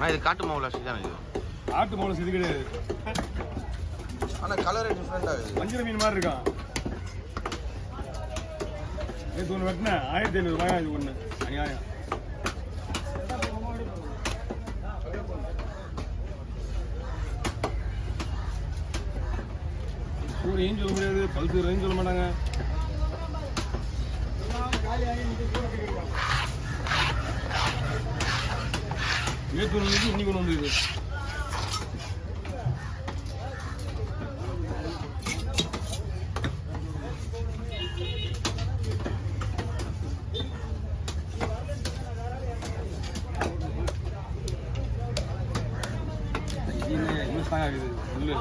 இது காட்டு மாவுல தான் இது. காட்டு மாவுல இது கிடையாது. ஆனா கலரே டிஃபரெண்டா இருக்கு. மஞ்சள் மீன் மாதிரி இருக்கான். இது ஒன்று வெட்டின 1500 ரூபாய் இது ஒன்று. அநியாயம். சூரியன் சொல்ல முடியாது, பல்சூரையும் சொல்ல மாட்டாங்க. நேற்று ஒன்று இன்னைக்கு ஒன்று வந்து ஆகுது சொல்லு.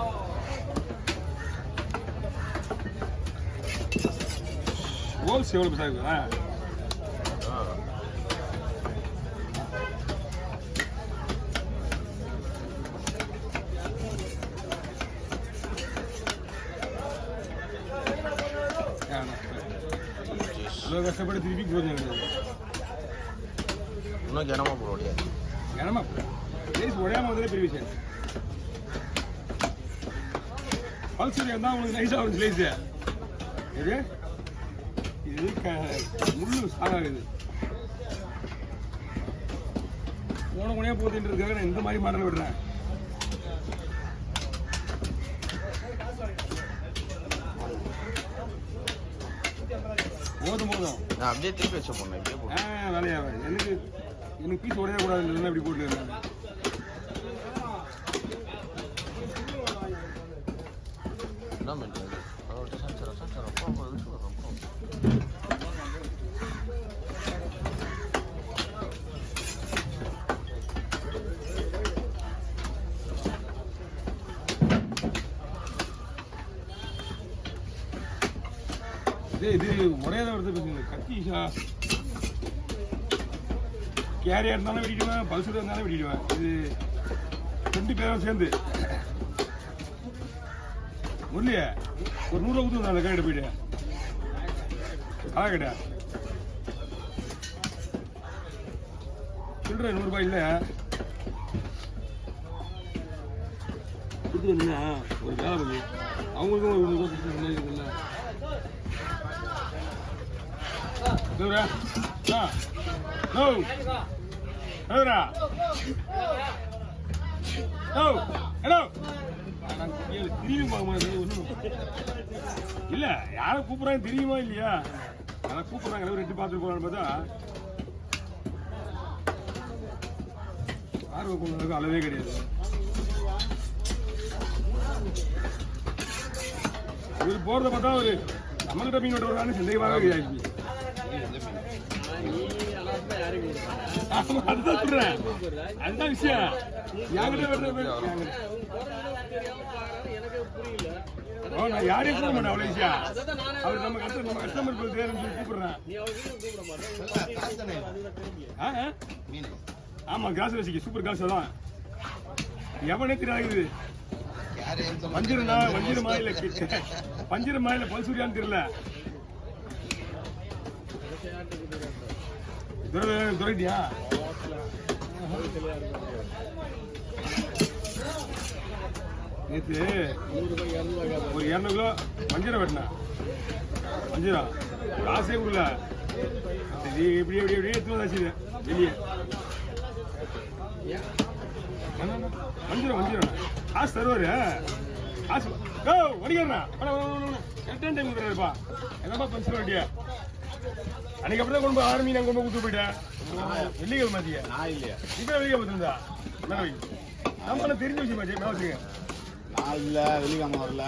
ஹோல்ஸ் எவ்வளோ பைசா இருக்குதா? இவ்வளோ கஷ்டப்பட்டு திருப்பி போகுது. இன்னும் கனமா போட முடியாது. கனமா ப்ளேஸ் உடையாம வந்ததே பெரிய விஷயம். பல்சரி இருந்தால் உங்களுக்கு நைஸாக ஒரு ஸ்லைஸு இது இது முள்ளு சாகாகுது. போன முனையாக போகுதுன்றதுக்காக நான் இந்த மாதிரி மாடல் விடுறேன். போதும் நான் அப்படியே திருப்பி வச்ச போனேன். வேலையாக எனக்கு பீஸ் உடையக்கூடாது இல்லைன்னா இப்படி போட்டு இது ஒரே வருது பேசுங்க. கத்திஷா கேரியா இருந்தாலும் வெட்டிடுவேன், பல்சர் இருந்தாலும் வெட்டிடுவேன். இது 2 பேரும் சேர்ந்து முரளியா ஒரு 100 ரூபா கொடுத்து அந்த கடையிட்ட போயிட்டு கலா கடை சொல்றேன். 100 ரூபாய் இல்லை கொடுத்து வந்துங்க. ஒரு வேலை பண்ணி அவங்களுக்கும் ஒரு 100 ரூபா கொடுத்து சொன்னாங்கல்ல. இல்ல யார கூப்பிடுறாங்க தெரியுமா இல்லையா? யாரை கூப்பிடுறாங்க ரெட்டி பார்த்துட்டு போறான்னு பார்த்தா ஆர்வம் கொண்டதுக்கு அளவே கிடையாது. இவர் போறத பார்த்தா ஒரு நம்மகிட்ட மீன் வெட்டுறான்னு சந்தேகமாக ஆயிடுச்சு. அதுதான் சொல்றேன், அதுதான் விஷயம். நான் யாரையும் கூப்பிட மாட்டேன். அவ்வளவு விஷயம். அவர் நம்ம கஸ்டமர் கூப்பிடுறேன். ஆமா கிராஸ் வசிக்க சூப்பர் கிராஸ் தான். எவனே தெரியாது வஞ்சிரமா இல்ல பஞ்சிரமா இல்ல பல்சூரியான்னு தெரியல. துரைட்டியா நேற்று ஒரு 200 கிலோ வஞ்சிரம் வெட்டினேன். வஞ்சிரம் காசே கொடுக்கல. இப்படி எப்படி எப்படி எடுத்து வந்தாச்சு வெளியே. வஞ்சிரம் காசு தருவாரு. காசு வடிக்கிறா கரெக்டான டைம் கொடுக்குறாருப்பா. என்னப்பா பஞ்சு வண்டியா அன்னைக்கு அப்படிதான் கொண்டு போய் 6 மீன் கொண்டு போய் கொடுத்து போயிட்டேன். வெள்ளிக்கிழமை மாத்தியா நான் இல்லையா இப்ப வெள்ளிக்கிழமை இருந்தா நம்ம தெரிஞ்ச விஷயமா வச்சுக்க. நான் இல்ல வெள்ளிக்கிழமை வரல.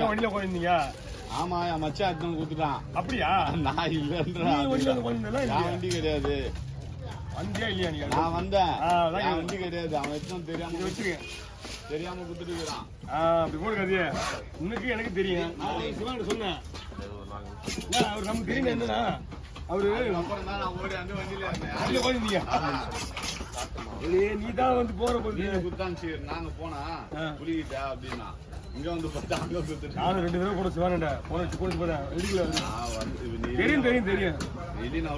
வண்டியில போயிருந்தீங்க. ஆமா என் மச்சான் எடுத்து கொடுத்துட்டான். அப்படியா? நான் இல்ல வண்டி கிடையாது. வந்தியா இல்லையா? நீங்க நான் வந்தேன். வண்டி கிடையாது. அவன் எடுத்து தெரியாம வச்சுக்க. தெரியாம கொடுத்துட்டு இருக்கிறான். அப்படி போடு கதைய. இன்னைக்கு எனக்கு தெரியும். நான் சிவன் சொன்னேன். அவர் நமக்கு தெரியும் என்னன்னா அவரு நீ தான் வந்து போற போது நாங்க போனா புலிகிட்ட அப்படின்னா இங்க வந்து நானும் 2 தடவை கூட சிவானண்டா போன கொண்டு போறேன். தெரியும் தெரியும் தெரியும். வெளியே நான்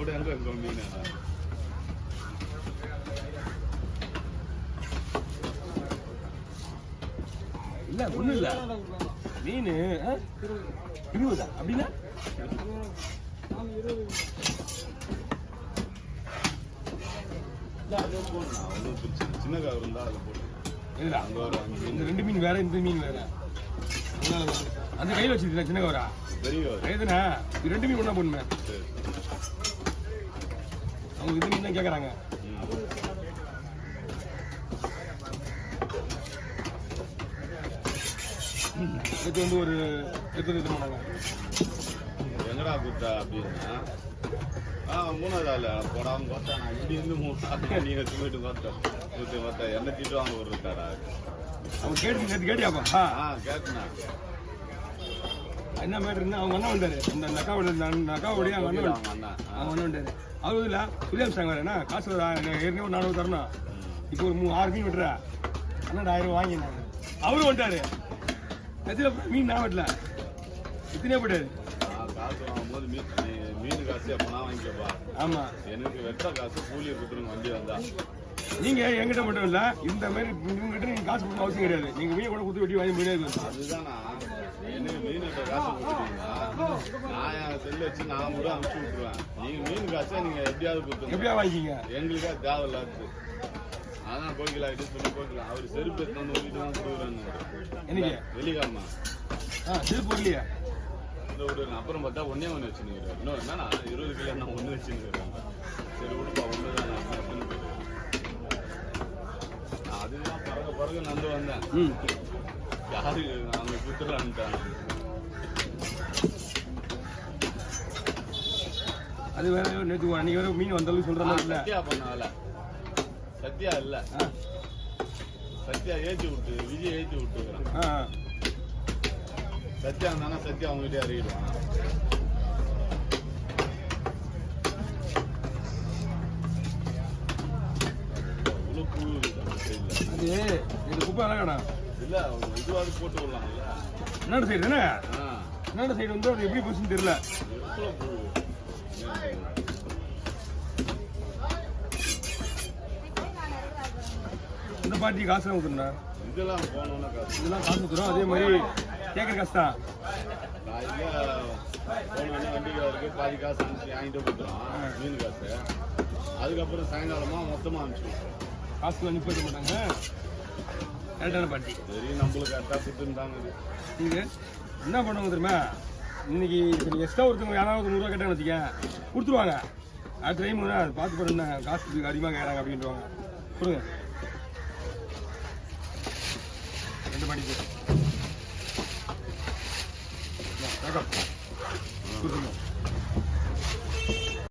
இல்லை ஒன்றும் இல்லை மீன் 20 அப்படின்னா சின்ன கவர் இருந்தா அதை போட்டு இல்லைடா இந்த 2 மீன் வேற இந்த மீன் வேற அந்த கையில் வச்சுருக்கேன் சின்ன கவரா பெரிய கவர் எதுனா இது 2 மீன் ஒன்றா போடணுமே அவங்க இது மீன் தான் கேட்குறாங்க இது வந்து ஒரு எத்தனை பண்ணாங்க எங்கடா கொடுத்தா அப்படின்னா மூணாவது ஆள் போடாம பார்த்தா நான் இங்கிருந்து 3 ஆள் நீங்க தூக்கிட்டு பார்த்தா என்ன திட்டுவாங்க ஒரு இருக்காரா அவங்க கேட்டியாப்பா கேட்டுனா என்ன மேட்டர்னா அவங்க அண்ணன் வந்தாரு இந்த நக்காவுடைய அவங்க அண்ணன் அவங்க அண்ணன் வந்தாரு அவரு இல்லை சுழியம் சாங்க வேறேன்னா காசு ஏற்கனவே ஒரு 400 தரணும் இப்போ ஒரு 6 மீன் விட்டுறா அண்ணா 1000 வாங்கினாங்க அவரும் வந்துட்டாரு எத்தனை மீன் நான் வெட்டல இத்தனையே போட்டாரு காசு வாங்கும்போது மீன் காசு எப்பனா வாங்கிக்கப்பா ஆமா எனக்கு வெட்ட காசு கூலியை கொடுத்துருங்க வண்டி வந்தா நீங்க என்கிட்ட மட்டும் இல்ல இந்த மாதிரி உங்ககிட்ட நீங்க காசு கொடுக்க அவசியம் கிடையாது நீங்க மீன் கூட குத்து வெட்டி வாங்கி முடியாது அதுதானா எனக்கு மீன் வெட்ட காசு கொடுத்துட்டீங்களா நான் என் செல்லு வச்சு நான் கூட அனுப்பிச்சு விட்டுருவேன் நீங்க மீன் காசை நீங்க எப்படியாவது கொடுத்துருங்க எப்படியா வாங்கிக்கிங்க எங்களுக்கா தேவையில்லாது அதான் கோகிலா கிட்ட சொல்லி கோகிலா அவர் செருப்பு எடுத்து வந்து வீட்டு தான் கொடுக்குறான்னு என்னைக்கு வெள்ளிக்கிழமை செருப்பு வரலையா விடுவேன் அப்புறம் பார்த்தா ஒன்னே வச்சுருக்கிறேன் இன்னும் என்னன்னா 20 கிலோ நான் ஒன்று வச்சுருக்கிறேன் சரி விடுப்பா ஒன்று தான் நான் அதுதான் பறக்க நந்து வந்தேன் யாரு அவங்க குத்துறான்ட்டாங்க அது வேற நேற்று அன்னைக்கு வேற மீன் வந்தாலும் சொல்ற மாதிரி இல்ல சத்யா பண்ணால சத்யா இல்ல சத்யா ஏற்றி விட்டு விஜய் ஏற்றி விட்டுக்கிறான் சத்யா இருந்தானா சத்யா அவங்க கிட்டே அறிவிடுவான் அவ்வளோ புழு அது இது குப்பை அழகாடா இல்ல இதுவாது போட்டு விடலாம்ல என்னோட சைடு தானே என்னோட சைடு வந்து அது எப்படி போச்சுன்னு தெரியல எவ்வளோ புழு இந்த பாட்டி காசு ஊத்துறா இதெல்லாம் போனோம்னா காசு இதெல்லாம் காசு ஊத்துறோம் அதே மாதிரி கேட்குற காசு தான் போனோடனே வண்டிக்காருக்கு பாதி காசு அனுப்பிச்சு வாங்கிட்டு கொடுத்துருவான் மீன் காசு அதுக்கப்புறம் சாயங்காலமா மொத்தமாக அனுப்பிச்சு காசுல அனுப்பி மாட்டாங்க கரெக்டான பாட்டி சரி நம்மளுக்கு கரெக்டாக கொடுத்துருந்தாங்க நீங்கள் என்ன பண்ணுவாங்க தெரியுமா இன்னைக்கு இப்போ எக்ஸ்ட்ரா ஒருத்தவங்க யாராவது 100 ரூபா கேட்டாங்கன்னு வச்சுக்கேன் கொடுத்துருவாங்க அடுத்த டைம் அது பார்த்து போடுங்க காசு அதிகமாக கேட்குறாங்க அப்படின்ட்டுவாங்க கொடுங்க 2 பாட்டிக்கு கொடுத்துருங்க